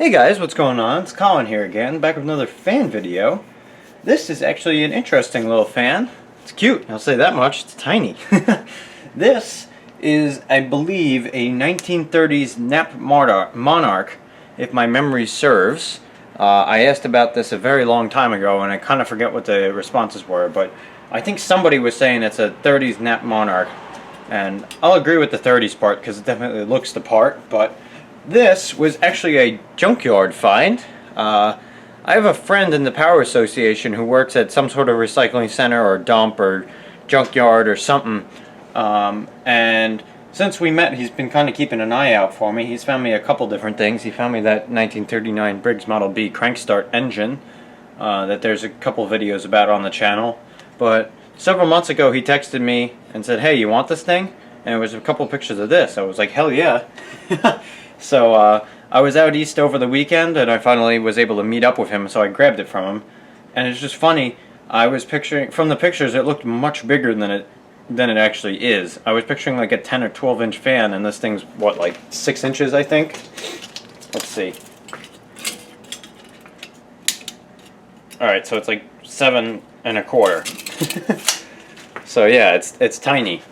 Hey guys, what's going on? It's Colin here again, back with another fan video. This is actually an interesting little fan. It's cute, I'll say that much. It's tiny. This is, I believe, a 1930s Knapp Monarch, if my memory serves. I asked about this a very long time ago, and I kind of forget what the responses were, but I think somebody was saying it's a 30s Knapp Monarch. And I'll agree with the 30s part, because it definitely looks the part, but this was actually a junkyard find. I have a friend in the Power Association who works at some sort of recycling center or dump or junkyard or something. And since we met, he's been kind of keeping an eye out for me. He's found me a couple different things. He found me that 1939 Briggs Model B crankstart engine that there's a couple videos about on the channel. But several months ago he texted me and said, "Hey, you want this thing?" And it was a couple pictures of this. I was like, hell yeah. So I was out east over the weekend, and I finally was able to meet up with him, so I grabbed it from him. And it's just funny, I was picturing, from the pictures it looked much bigger than it actually is. I was picturing like a 10 or 12 inch fan, and this thing's what, like 6 inches, I think? Let's see. Alright, so it's like 7 1/4. So yeah, it's tiny.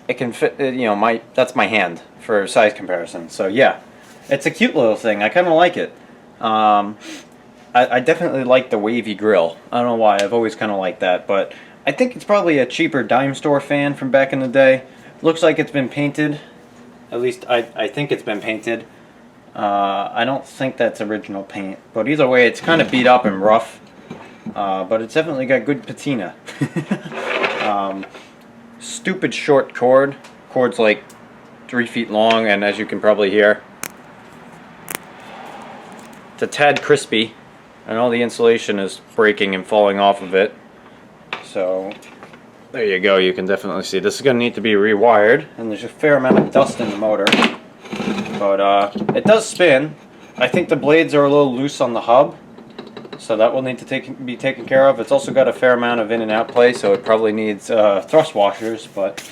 It can fit, you know, that's my hand for size comparison. So yeah, it's a cute little thing. I kind of like it. I definitely like the wavy grill. I don't know why. I've always kind of liked that, but I think it's probably a cheaper dime store fan from back in the day. Looks like it's been painted. At least I think it's been painted. I don't think that's original paint, but either way, it's kind of beat up and rough. But it's definitely got good patina. Stupid short cord. Cord's like 3 feet long, and as you can probably hear, it's a tad crispy, and all the insulation is breaking and falling off of it. So there you go. You can definitely see this is going to need to be rewired, and there's a fair amount of dust in the motor, but it does spin. I think the blades are a little loose on the hub, so that will need to be taken care of. It's also got a fair amount of in and out play, so it probably needs thrust washers, but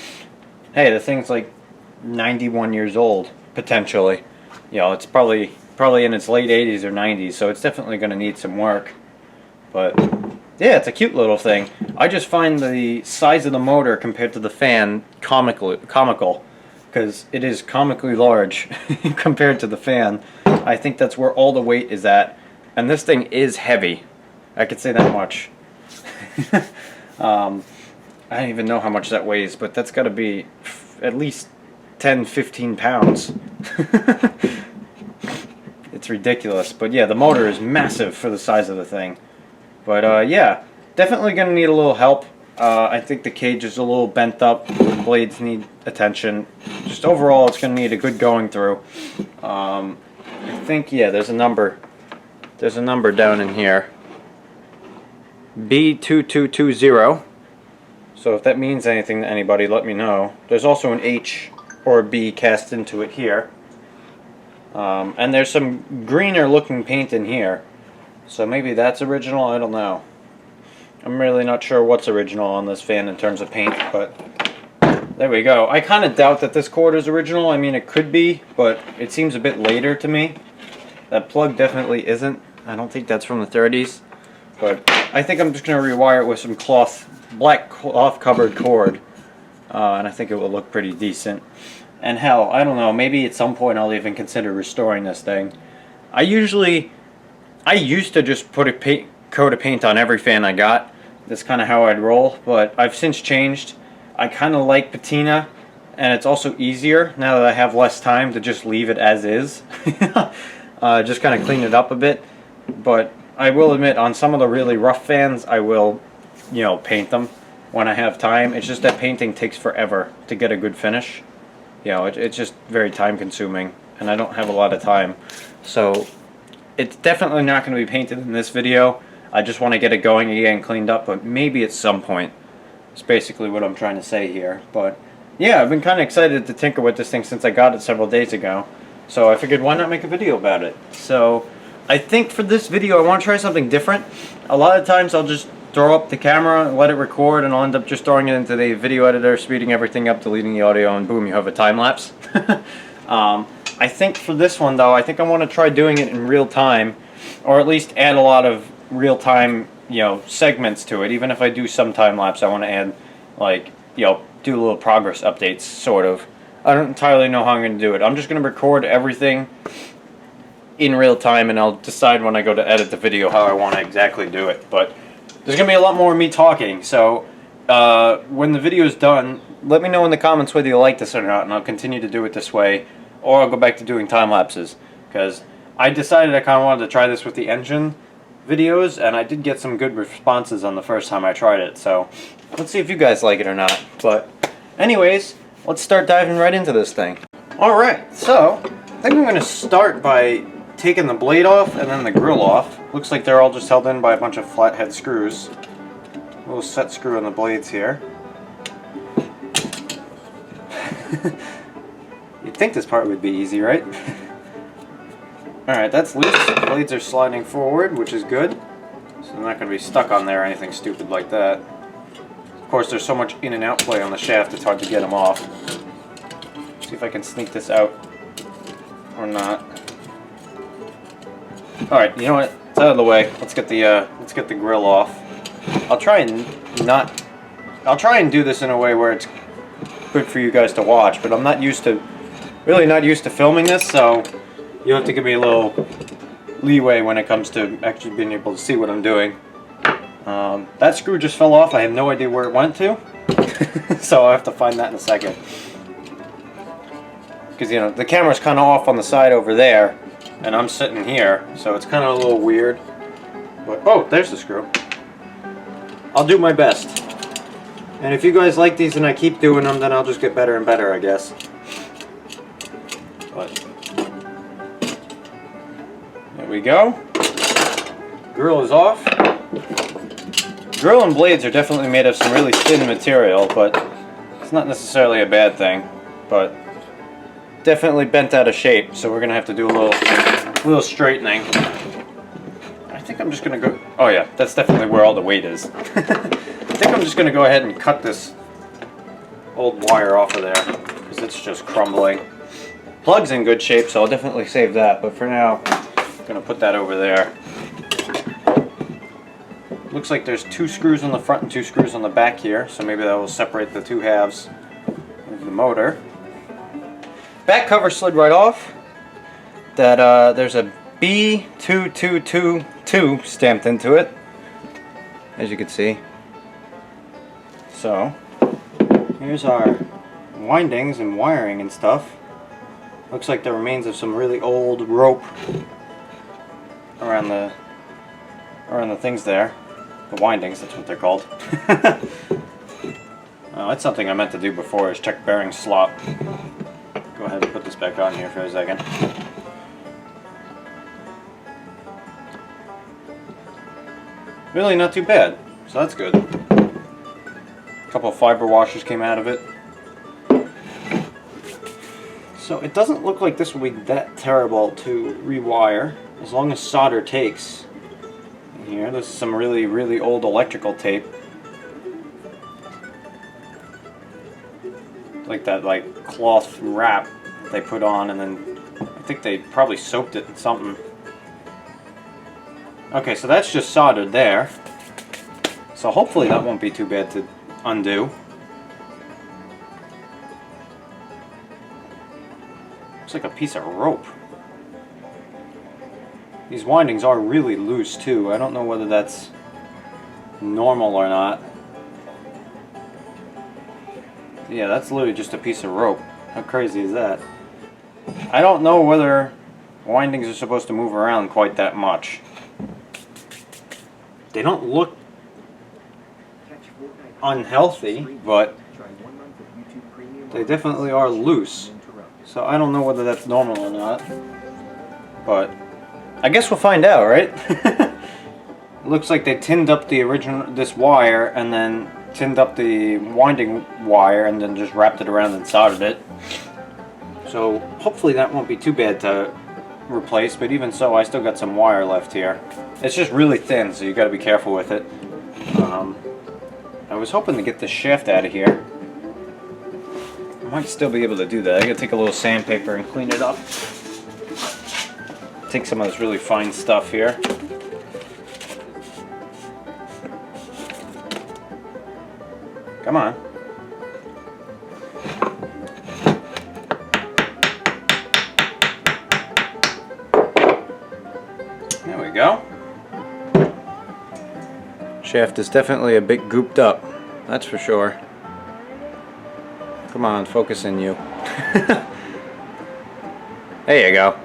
hey, the thing's like 91 years old, potentially. You know, it's probably in its late 80s or 90s, so it's definitely going to need some work. But yeah, it's a cute little thing. I just find the size of the motor compared to the fan comical, because it is comically large compared to the fan. I think that's where all the weight is at. And this thing is heavy. I could say that much. I don't even know how much that weighs, but that's got to be at least 10-15 pounds. It's ridiculous. But yeah, the motor is massive for the size of the thing. But yeah, definitely going to need a little help. I think the cage is a little bent up. The blades need attention. Just overall, it's going to need a good going through. I think, yeah, there's a number. There's a number down in here, B2220, so if that means anything to anybody, let me know. There's also an H or a B cast into it here, and there's some greener looking paint in here, so maybe that's original, I don't know. I'm really not sure what's original on this fan in terms of paint, but there we go. I kind of doubt that this cord is original. I mean, it could be, but it seems a bit later to me. That plug definitely isn't. I don't think that's from the 30s. But I think I'm just going to rewire it with some black cloth covered cord. And I think it will look pretty decent. And hell, I don't know, maybe at some point I'll even consider restoring this thing. I used to just put a coat of paint on every fan I got. That's kind of how I'd roll. But I've since changed. I kind of like patina. And it's also easier, now that I have less time, to just leave it as is. Just kind of clean it up a bit. But I will admit, on some of the really rough fans, I will, you know, paint them when I have time. It's just that painting takes forever to get a good finish. You know, it's just very time consuming, and I don't have a lot of time. So it's definitely not going to be painted in this video. I just want to get it going again, cleaned up, but maybe at some point. It's basically what I'm trying to say here. But yeah, I've been kind of excited to tinker with this thing since I got it several days ago. So I figured, why not make a video about it? So I think for this video I want to try something different. A lot of times I'll just throw up the camera and let it record, and I'll end up just throwing it into the video editor, speeding everything up, deleting the audio, and boom, you have a time lapse. I think for this one though, I think I want to try doing it in real time, or at least add a lot of real time, segments to it. Even if I do some time lapse, I want to add, like, do little progress updates, sort of. I don't entirely know how I'm going to do it. I'm just going to record everything in real time, and I'll decide when I go to edit the video how I want to exactly do it. But there's going to be a lot more of me talking, so when the video is done, let me know in the comments whether you like this or not, and I'll continue to do it this way, or I'll go back to doing time lapses, because I decided I kind of wanted to try this with the engine videos, and I did get some good responses on the first time I tried it, so let's see if you guys like it or not. But anyways, let's start diving right into this thing. Alright, so I think I'm going to start by taking the blade off and then the grill off. Looks like they're all just held in by a bunch of flathead screws. A little set screw on the blades here. You'd think this part would be easy, right? Alright, that's loose. The blades are sliding forward, which is good. So they're not going to be stuck on there or anything stupid like that. Of course, there's so much in and out play on the shaft, it's hard to get them off. See if I can sneak this out or not. Alright, you know what? It's out of the way. Let's get the grill off. I'll try and do this in a way where it's good for you guys to watch, but I'm really not used to filming this, so you'll have to give me a little leeway when it comes to actually being able to see what I'm doing. That screw just fell off. I have no idea where it went to, so I'll have to find that in a second. Because, the camera's kind of off on the side over there, and I'm sitting here, so it's kind of a little weird. But, oh, there's the screw. I'll do my best. And if you guys like these and I keep doing them, then I'll just get better and better, I guess. But there we go. Grill is off. Grill and blades are definitely made of some really thin material, but it's not necessarily a bad thing. But definitely bent out of shape, so we're gonna have to do a little straightening. I think I'm just gonna go. Oh yeah, that's definitely where all the weight is. I think I'm just gonna go ahead and cut this old wire off of there because it's just crumbling. Plug's in good shape, so I'll definitely save that. But for now, I'm gonna put that over there. Looks like there's 2 screws on the front and 2 screws on the back here, so maybe that will separate the 2 halves of the motor. Back cover slid right off. There's a B2222 stamped into it, as you can see. So here's our windings and wiring and stuff. Looks like the remains of some really old rope around the things there. The windings, that's what they're called. That's something I meant to do before, is check bearing slop. Go ahead and put this back on here for a second. Really not too bad, so that's good. A couple of fiber washers came out of it. So it doesn't look like this will be that terrible to rewire, as long as solder takes. Here, this is some really, really old electrical tape. Like that, cloth wrap that they put on, and then I think they probably soaked it in something. Okay, so that's just soldered there. So hopefully that won't be too bad to undo. Looks like a piece of rope. These windings are really loose too. I don't know whether that's normal or not. Yeah, that's literally just a piece of rope. How crazy is that? I don't know whether windings are supposed to move around quite that much. They don't look unhealthy, but they definitely are loose. So I don't know whether that's normal or not. But I guess we'll find out, right? Looks like they tinned up this wire and then tinned up the winding wire and then just wrapped it around and soldered it. So hopefully that won't be too bad to replace, but even so I still got some wire left here. It's just really thin, so you got to be careful with it. I was hoping to get this shaft out of here. I'm might still be able to do that. I gotta take a little sandpaper and clean it up. Take some of this really fine stuff here. Come on. There we go. Shaft is definitely a bit gooped up, that's for sure. Come on, focus in you. There you go.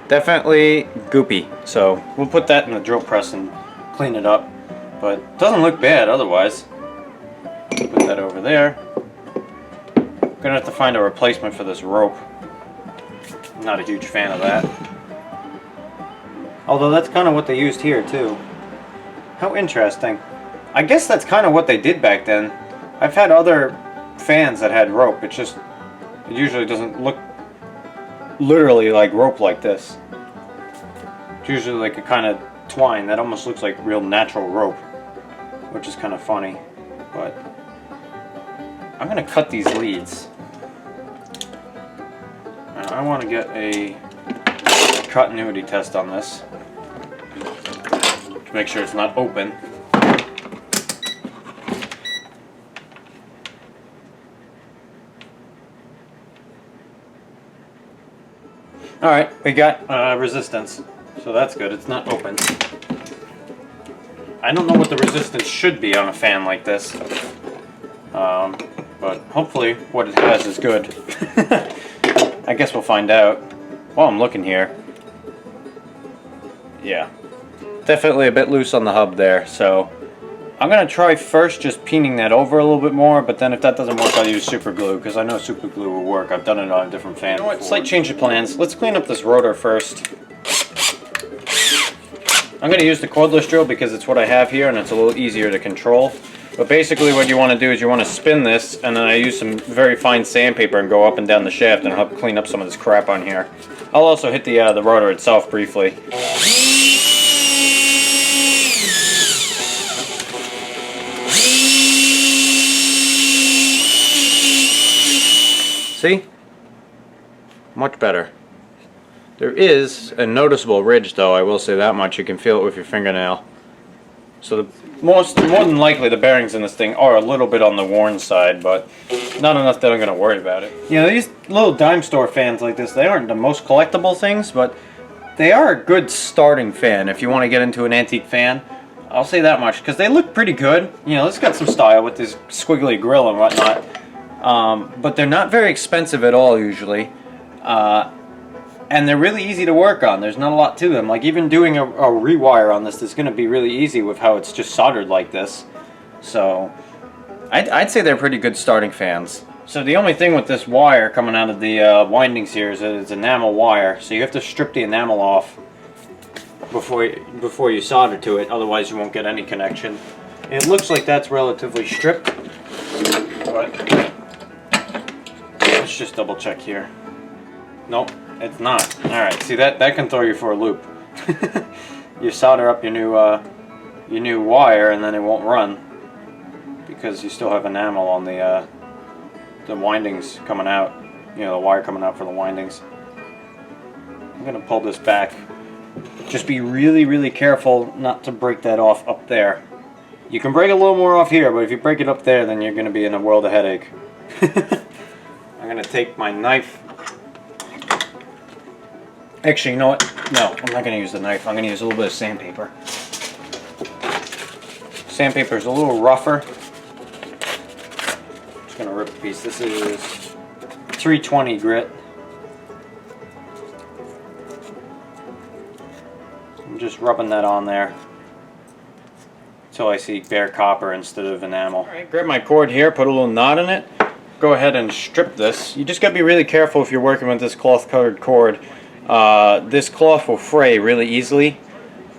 Definitely goopy. So we'll put that in the drill press and clean it up. But it doesn't look bad otherwise. Put that over there. I'm gonna have to find a replacement for this rope. I'm not a huge fan of that. Although that's kind of what they used here too. How interesting. I guess that's kind of what they did back then. I've had other fans that had rope. It usually doesn't look literally like rope like this. It's usually like a kind of twine that almost looks like real natural rope, which is kind of funny. But I'm gonna cut these leads. I want to get a continuity test on this to make sure it's not open. Alright, we got resistance, so that's good. It's not open. I don't know what the resistance should be on a fan like this, but hopefully what it has is good. I guess we'll find out while I'm looking here. Yeah, definitely a bit loose on the hub there, so I'm going to try first just peening that over a little bit more, but then if that doesn't work, I'll use super glue, because I know super glue will work. I've done it on a different fan. You know what? Slight change of plans. Let's clean up this rotor first. I'm going to use the cordless drill because it's what I have here and it's a little easier to control. But basically what you want to do is you want to spin this, and then I use some very fine sandpaper and go up and down the shaft and help clean up some of this crap on here. I'll also hit the rotor itself briefly. See? Much better. There is a noticeable ridge though, I will say that much. You can feel it with your fingernail. So more than likely the bearings in this thing are a little bit on the worn side, but not enough that I'm going to worry about it. You know, these little dime store fans like this, they aren't the most collectible things, but they are a good starting fan if you want to get into an antique fan. I'll say that much, because they look pretty good. You know, it's got some style with this squiggly grill and whatnot. But they're not very expensive at all usually, and they're really easy to work on. There's not a lot to them. Like even doing a rewire on this is going to be really easy with how it's just soldered like this. So I'd say they're pretty good starting fans. So the only thing with this wire coming out of the windings here is that it's enamel wire, so you have to strip the enamel off before you solder to it, otherwise you won't get any connection. It looks like that's relatively stripped, but let's just double check here. Nope, it's not. Alright, see that can throw you for a loop. You solder up your new wire and then it won't run because you still have enamel on the windings coming out. You know, the wire coming out for the windings. I'm gonna pull this back. Just be really, really careful not to break that off up there. You can break a little more off here, but if you break it up there, then you're gonna be in a world of headache. I'm going to take my knife. Actually, you know what? No, I'm not going to use the knife. I'm going to use a little bit of sandpaper. Sandpaper is a little rougher. I'm just going to rip a piece. This is 320 grit. I'm just rubbing that on there until I see bare copper instead of enamel. Alright, grab my cord here, put a little knot in it. Go ahead and strip this. You just got to be really careful if you're working with this cloth colored cord. This cloth will fray really easily,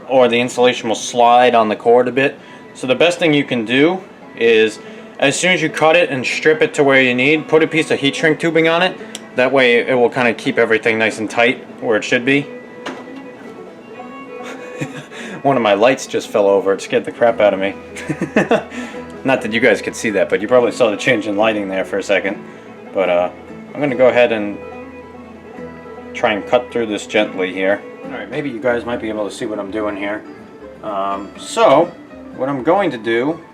or the insulation will slide on the cord a bit. So the best thing you can do is, as soon as you cut it and strip it to where you need, put a piece of heat shrink tubing on it. That way it will kind of keep everything nice and tight where it should be. One of my lights just fell over. It scared the crap out of me. Not that you guys could see that, but you probably saw the change in lighting there for a second. But I'm going to go ahead and try and cut through this gently here. Alright, maybe you guys might be able to see what I'm doing here. So, what I'm going to do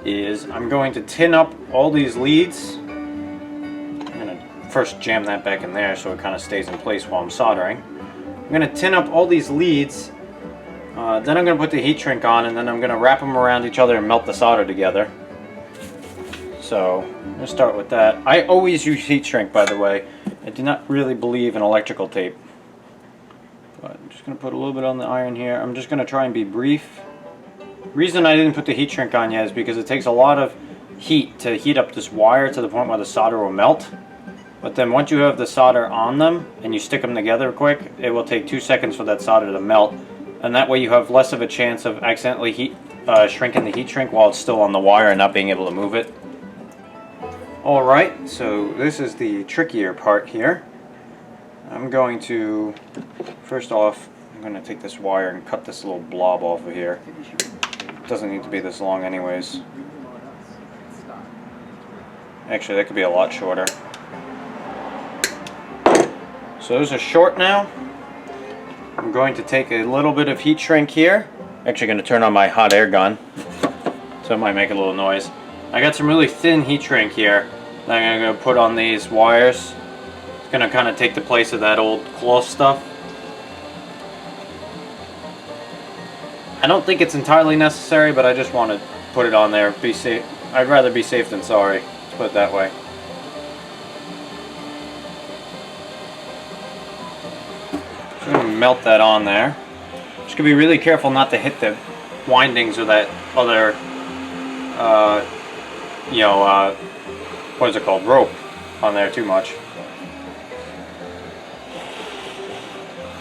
is I'm going to tin up all these leads. I'm going to first jam that back in there so it kind of stays in place while I'm soldering. I'm going to tin up all these leads. Then I'm going to put the heat shrink on, and then I'm going to wrap them around each other and melt the solder together. So, I'm going to start with that. I always use heat shrink, by the way. I do not really believe in electrical tape. But I'm just going to put a little bit on the iron here. I'm just going to try and be brief. The reason I didn't put the heat shrink on yet is because it takes a lot of heat to heat up this wire to the point where the solder will melt. But then once you have the solder on them and you stick them together quick, it will take 2 seconds for that solder to melt. And that way you have less of a chance of accidentally shrinking the heat shrink while it's still on the wire and not being able to move it. Alright, so this is the trickier part here. I'm going to, first off, I'm going to take this wire and cut this little blob off of here. It doesn't need to be this long anyways. Actually, that could be a lot shorter. So those are short now. I'm going to take a little bit of heat shrink here. Actually going to turn on my hot air gun, so it might make a little noise. I got some really thin heat shrink here that I'm going to put on these wires. It's going to kind of take the place of that old cloth stuff. I don't think it's entirely necessary, but I just want to put it on there. Be safe. I'd rather be safe than sorry. Let's put it that way. I'm going to melt that on there. Just going to be really careful not to hit the windings of that other, what is it called? Rope on there too much.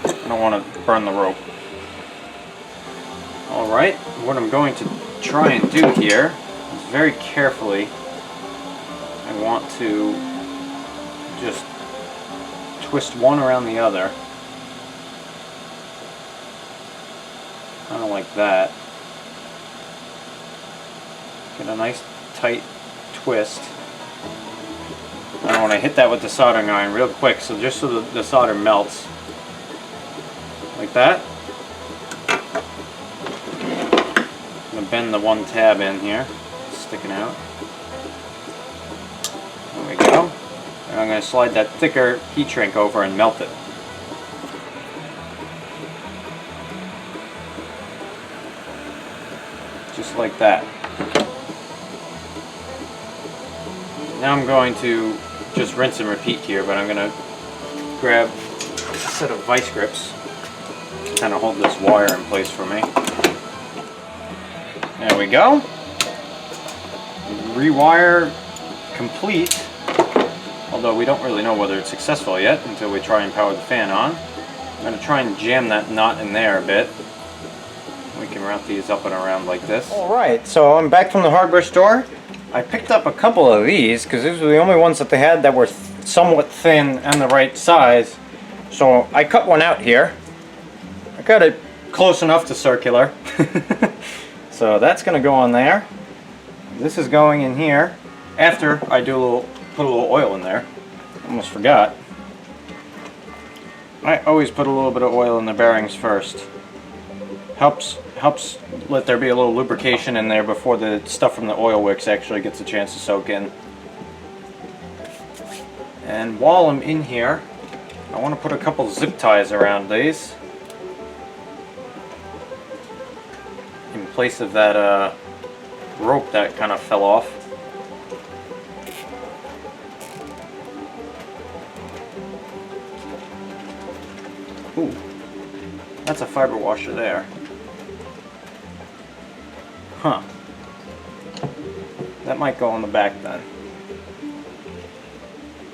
I don't want to burn the rope. Alright, what I'm going to try and do here is very carefully, I want to just twist one around the other. Kind of like that. Get a nice tight twist. I want to hit that with the soldering iron real quick, so just so the solder melts. Like that. I'm going to bend the one tab in here. It's sticking out. There we go. And I'm going to slide that thicker heat shrink over and melt it. Just like that. Now I'm going to just rinse and repeat here, but I'm going to grab a set of vice grips to kind of hold this wire in place for me. There we go. Rewire complete, although we don't really know whether it's successful yet until we try and power the fan on. I'm going to try and jam that knot in there a bit. We can route these up and around like this. Alright, so I'm back from the hardware store. I picked up a couple of these because these were the only ones that they had that were somewhat thin and the right size. So I cut one out here. I got it close enough to circular. So that's going to go on there. This is going in here after I put a little oil in there. Almost forgot. I always put a little bit of oil in the bearings first. Helps let there be a little lubrication in there before the stuff from the oil wicks actually gets a chance to soak in. And while I'm in here, I want to put a couple zip ties around these in place of that rope that kind of fell off. Ooh, that's a fiber washer there. Huh. That might go on the back then.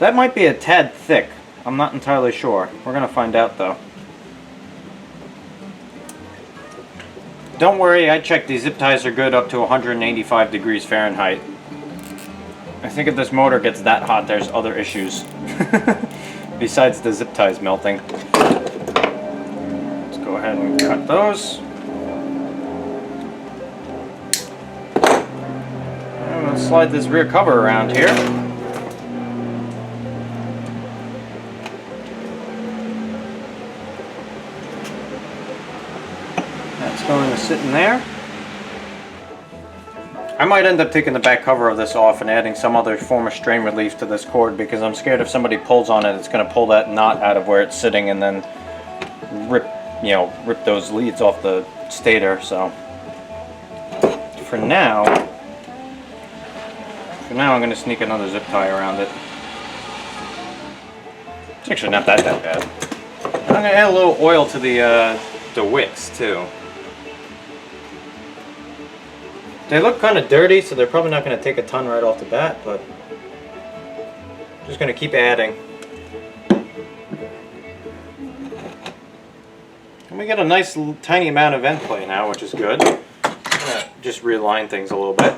That might be a tad thick. I'm not entirely sure. We're going to find out though. Don't worry, I checked. These zip ties are good up to 185 degrees Fahrenheit. I think if this motor gets that hot, there's other issues. Besides the zip ties melting. Let's go ahead and cut those. I'm going to slide this rear cover around here. That's going to sit in there. I might end up taking the back cover of this off and adding some other form of strain relief to this cord, because I'm scared if somebody pulls on it, it's going to pull that knot out of where it's sitting and then rip those leads off the stator. So for now I'm going to sneak another zip tie around it. It's actually not that bad. I'm going to add a little oil to the wicks too. They look kind of dirty, so they're probably not going to take a ton right off the bat, but I'm just going to keep adding. And we get a nice tiny amount of end play now, which is good. I'm going to just realign things a little bit.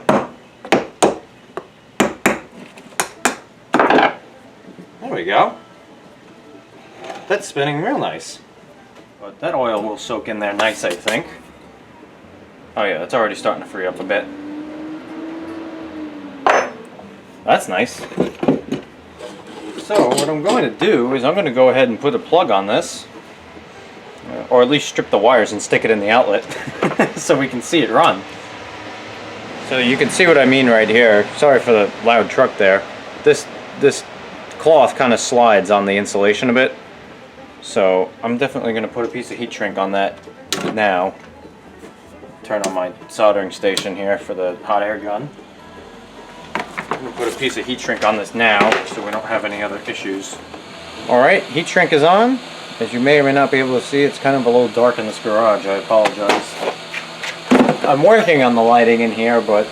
There we go. That's spinning real nice. But that oil will soak in there nice, I think. Oh yeah, it's already starting to free up a bit. That's nice. So what I'm going to do is I'm going to go ahead and put a plug on this. Or at least strip the wires and stick it in the outlet so we can see it run. So you can see what I mean right here. Sorry for the loud truck there. This cloth kind of slides on the insulation a bit. So I'm definitely going to put a piece of heat shrink on that now. Turn on my soldering station here for the hot air gun. I'm going to put a piece of heat shrink on this now so we don't have any other issues. Alright, heat shrink is on. As you may or may not be able to see, it's kind of a little dark in this garage. I apologize. I'm working on the lighting in here, but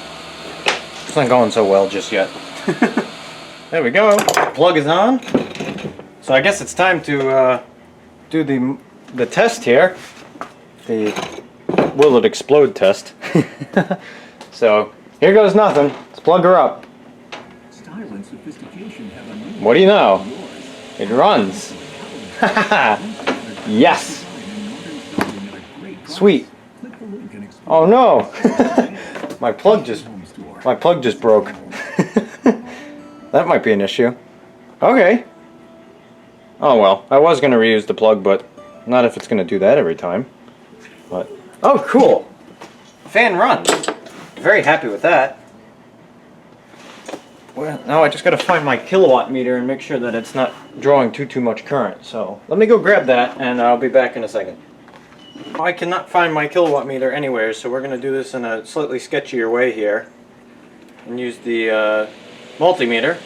it's not going so well just yet. There we go. Plug is on. So I guess it's time to do the test here. The will it explode test. So here goes nothing. Let's plug her up. What do you know? It runs. Yes. Sweet. Oh no. my plug just broke. That might be an issue. Okay. Oh well, I was gonna reuse the plug, but not if it's gonna do that every time. But oh, cool. Fan runs. Very happy with that. Well, now I just got to find my kilowatt meter and make sure that it's not drawing too much current. So let me go grab that and I'll be back in a second. I cannot find my kilowatt meter anywhere, so we're going to do this in a slightly sketchier way here. And use the multimeter.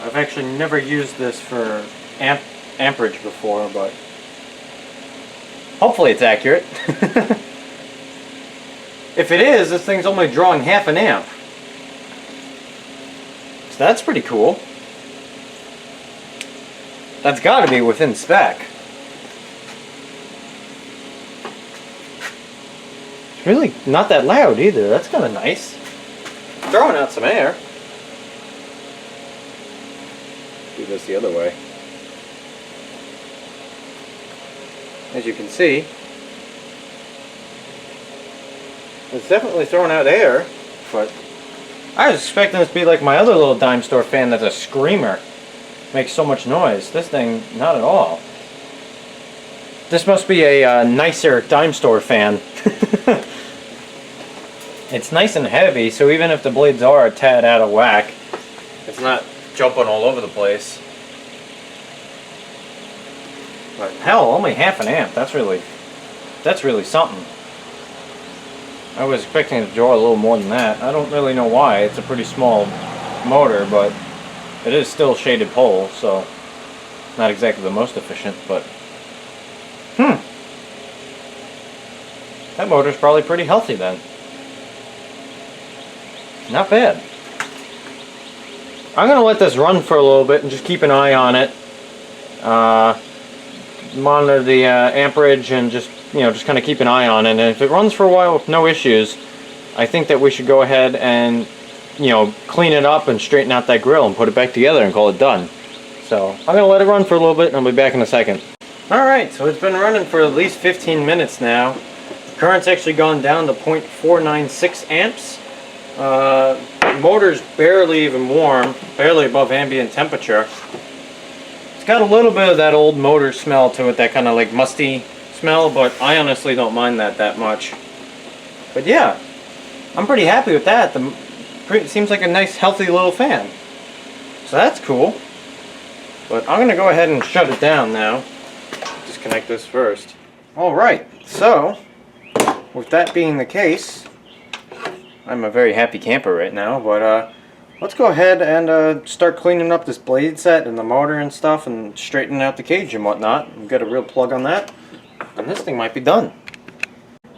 I've actually never used this for amperage before, but hopefully it's accurate. If it is, this thing's only drawing half an amp. So that's pretty cool. That's got to be within spec. It's really not that loud either. That's kind of nice. Throwing out some air. Do this the other way. As you can see, it's definitely throwing out air, but I was expecting this to be like my other little dime store fan that's a screamer. Makes so much noise. This thing, not at all. This must be a nicer dime store fan. It's nice and heavy, so even if the blades are a tad out of whack, it's not jumping all over the place. But hell, only half an amp. That's really something. I was expecting it to draw a little more than that. I don't really know why. It's a pretty small motor, but it is still shaded pole, so not exactly the most efficient, but that motor's probably pretty healthy then. Not bad. I'm going to let this run for a little bit and just keep an eye on it. Monitor the amperage and just kind of keep an eye on it. And if it runs for a while with no issues, I think that we should go ahead and clean it up and straighten out that grill and put it back together and call it done. So I'm going to let it run for a little bit and I'll be back in a second. Alright, so it's been running for at least 15 minutes now. The current's actually gone down to 0.496 amps. Motor's barely even warm, barely above ambient temperature. It's It's got a little bit of that old motor smell to it, that kind of like musty smell, but I honestly don't mind that much. But yeah, I'm pretty happy with that. It seems like a nice healthy little fan. So that's cool. But I'm going to go ahead and shut it down now. Disconnect this first. Alright, so with that being the case, I'm a very happy camper right now, but let's go ahead and start cleaning up this blade set and the motor and stuff and straightening out the cage and whatnot. We've got a real plug on that, and this thing might be done.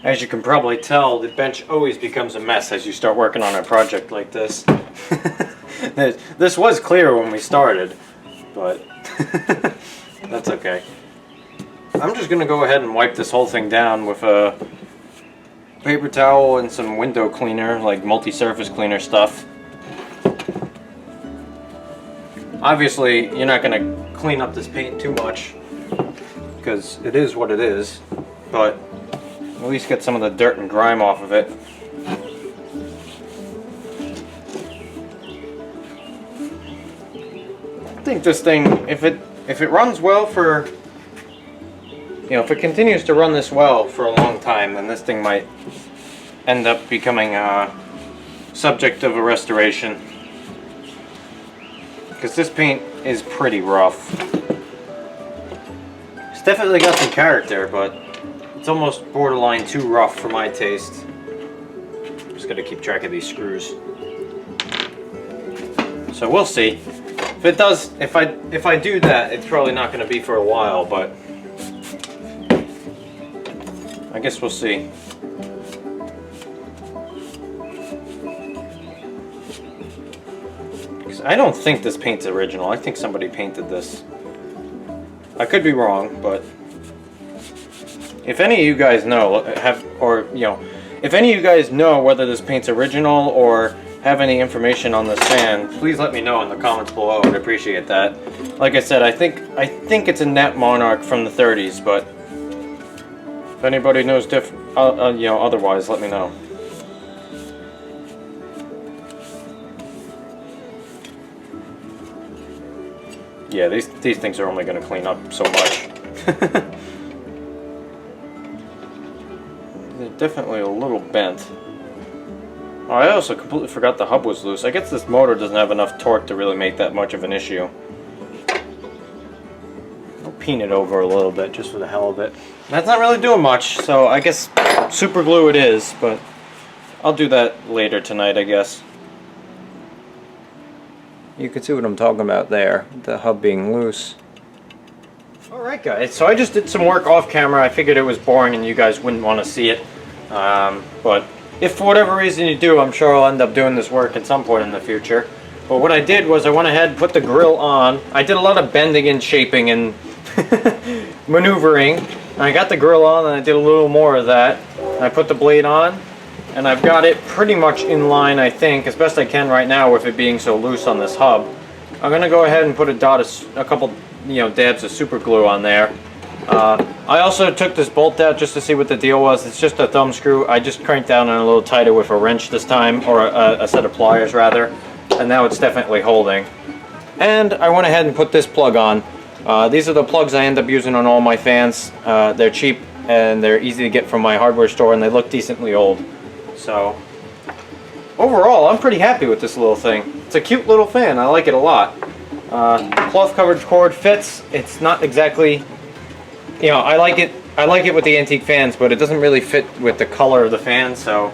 As you can probably tell, the bench always becomes a mess as you start working on a project like this. This was clear when we started, but that's okay. I'm just going to go ahead and wipe this whole thing down with a paper towel and some window cleaner, like multi-surface cleaner stuff. Obviously, you're not going to clean up this paint too much, because it is what it is, but at least get some of the dirt and grime off of it. I think this thing, if it runs well for, if it continues to run this well for a long time, then this thing might end up becoming a subject of a restoration. Because this paint is pretty rough. It's definitely got some character, but it's almost borderline too rough for my taste. Just gotta keep track of these screws. So we'll see. If it does, if I do that, it's probably not gonna be for a while, but I guess we'll see. Because I don't think this paint's original. I think somebody painted this. I could be wrong, but if any of you guys know, if any of you guys know whether this paint's original or have any information on this fan, please let me know in the comments below. I'd appreciate that. Like I said, I think it's a Knapp Monarch from the 30s, but if anybody knows otherwise, let me know. Yeah, these things are only going to clean up so much. They're definitely a little bent. Oh, I also completely forgot the hub was loose. I guess this motor doesn't have enough torque to really make that much of an issue. I'll peen it over a little bit just for the hell of it. That's not really doing much, so I guess super glue it is, but I'll do that later tonight, I guess. You can see what I'm talking about there, the hub being loose. Alright guys, so I just did some work off camera. I figured it was boring and you guys wouldn't want to see it. But if for whatever reason you do, I'm sure I'll end up doing this work at some point in the future. But what I did was I went ahead and put the grill on. I did a lot of bending and shaping and maneuvering. I got the grill on and I did a little more of that. I put the blade on and I've got it pretty much in line, I think, as best I can right now with it being so loose on this hub. I'm going to go ahead and put a couple dabs of super glue on there. I also took this bolt out just to see what the deal was. It's just a thumb screw. I just cranked down on a little tighter with a wrench this time, or a set of pliers rather, and now it's definitely holding. And I went ahead and put this plug on. These are the plugs I end up using on all my fans. They're cheap and they're easy to get from my hardware store, and they look decently old. So overall, I'm pretty happy with this little thing. It's a cute little fan. I like it a lot. Cloth covered cord fits. It's not exactly, I like it with the antique fans, but it doesn't really fit with the color of the fan. So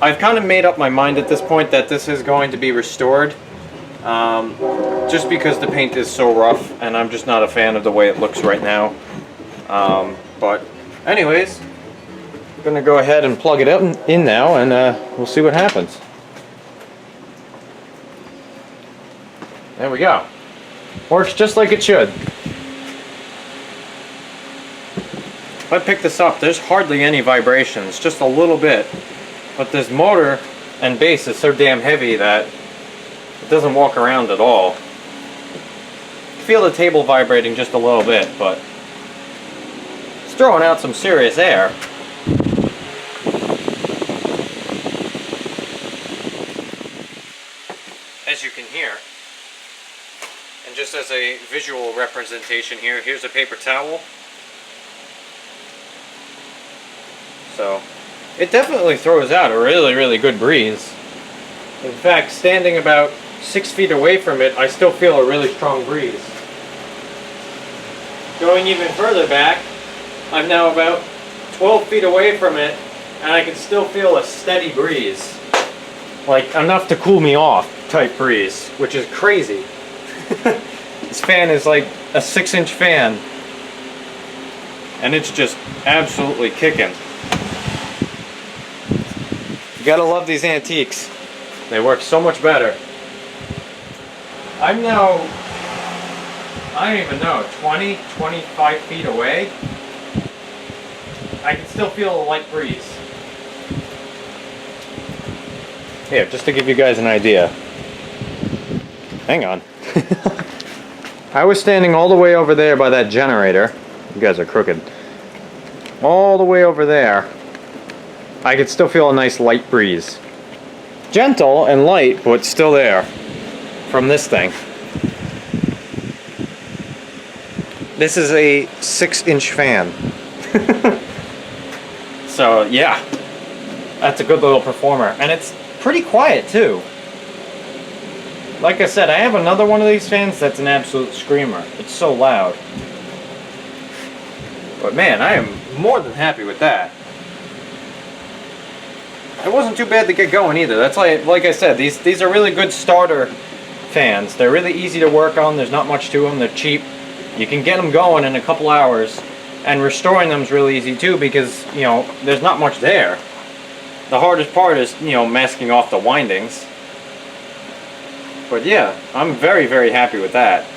I've kind of made up my mind at this point that this is going to be restored, just because the paint is so rough and I'm just not a fan of the way it looks right now. But anyways, I'm gonna go ahead and plug it in now, and we'll see what happens. There we go. Works just like it should. If I pick this up, there's hardly any vibrations, just a little bit. But this motor and base is so damn heavy that it doesn't walk around at all. Feel the table vibrating just a little bit, but it's throwing out some serious air. As you can hear. And just as a visual representation here, here's a paper towel. So, it definitely throws out a really good breeze. In fact, standing about 6 feet away from it, I still feel a really strong breeze. Going even further back, I'm now about 12 feet away from it, and I can still feel a steady breeze. Like, enough to cool me off type breeze, which is crazy. This fan is like a 6-inch fan, and it's just absolutely kicking. You gotta love these antiques. They work so much better. I'm now, I don't even know, 20, 25 feet away. I can still feel a light breeze. Here, just to give you guys an idea. Hang on. I was standing all the way over there by that generator. You guys are crooked. All the way over there. I could still feel a nice light breeze. Gentle and light, but still there. From this thing. This is a 6-inch fan. So, yeah. That's a good little performer. And it's pretty quiet, too. Like I said, I have another one of these fans that's an absolute screamer. It's so loud. But man, I am more than happy with that. It wasn't too bad to get going either. That's like I said, these are really good starter fans. They're really easy to work on. There's not much to them. They're cheap. You can get them going in a couple hours. And restoring them is really easy too because, you know, there's not much there. The hardest part is, you know, masking off the windings. But yeah, I'm very happy with that.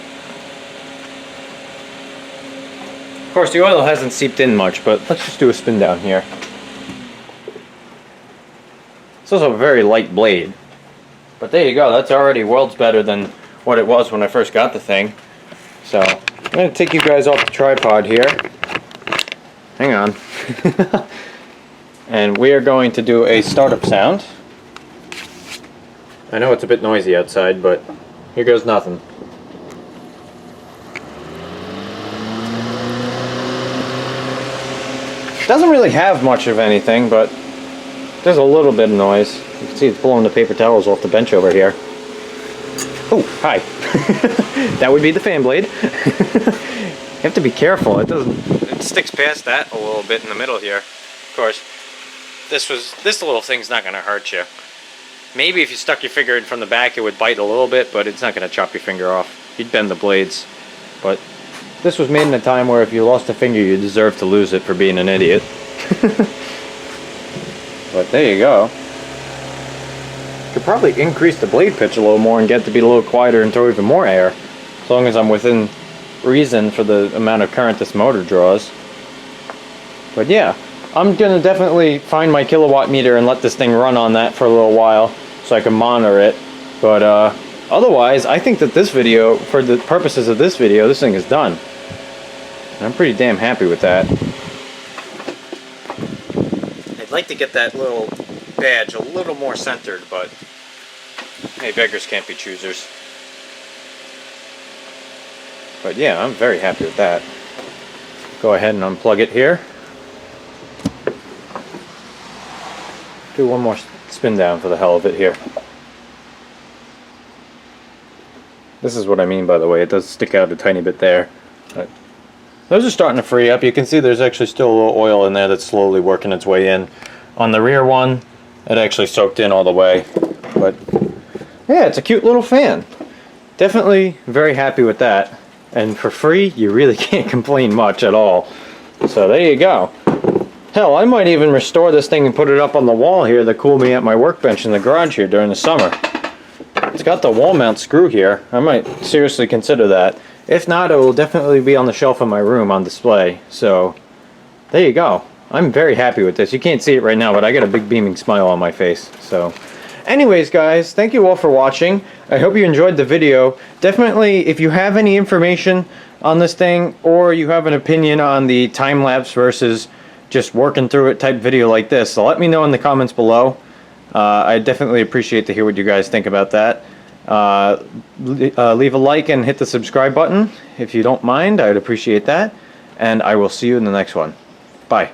Of course, the oil hasn't seeped in much, but let's just do a spin down here. It's also a very light blade. But there you go, that's already worlds better than what it was when I first got the thing. So, I'm going to take you guys off the tripod here. Hang on. And we are going to do a startup sound. I know it's a bit noisy outside, but here goes nothing. Doesn't really have much of anything, but there's a little bit of noise. You can see it's blowing the paper towels off the bench over here. Oh, hi. That would be the fan blade. You have to be careful. It sticks past that a little bit in the middle here. Of course, this little thing's not going to hurt you. Maybe if you stuck your finger in from the back, it would bite a little bit, but it's not going to chop your finger off. You'd bend the blades. But this was made in a time where if you lost a finger, you deserve to lose it for being an idiot. But there you go. Could probably increase the blade pitch a little more and get it to be a little quieter and throw even more air. As long as I'm within reason for the amount of current this motor draws. But yeah. I'm going to definitely find my kilowatt meter and let this thing run on that for a little while so I can monitor it. But otherwise, I think that this video, for the purposes of this video, this thing is done. And I'm pretty damn happy with that. I'd like to get that little badge a little more centered, but hey, beggars can't be choosers. But yeah, I'm very happy with that. Go ahead and unplug it here. Do one more spin down for the hell of it here. This is what I mean, by the way. It does stick out a tiny bit there. But those are starting to free up. You can see there's actually still a little oil in there that's slowly working its way in. On the rear one, it actually soaked in all the way. But yeah, it's a cute little fan. Definitely very happy with that. And for free, you really can't complain much at all. So there you go. Hell, I might even restore this thing and put it up on the wall here to cool me at my workbench in the garage here during the summer. It's got the wall mount screw here. I might seriously consider that. If not, it will definitely be on the shelf in my room on display. So, there you go. I'm very happy with this. You can't see it right now, but I got a big beaming smile on my face. So, anyways guys, thank you all for watching. I hope you enjoyed the video. Definitely, if you have any information on this thing, or you have an opinion on the time-lapse versus just working through it type video like this, so let me know in the comments below. I definitely appreciate to hear what you guys think about that. Leave a like and hit the subscribe button if you don't mind. I'd appreciate that. And I will see you in the next one. Bye.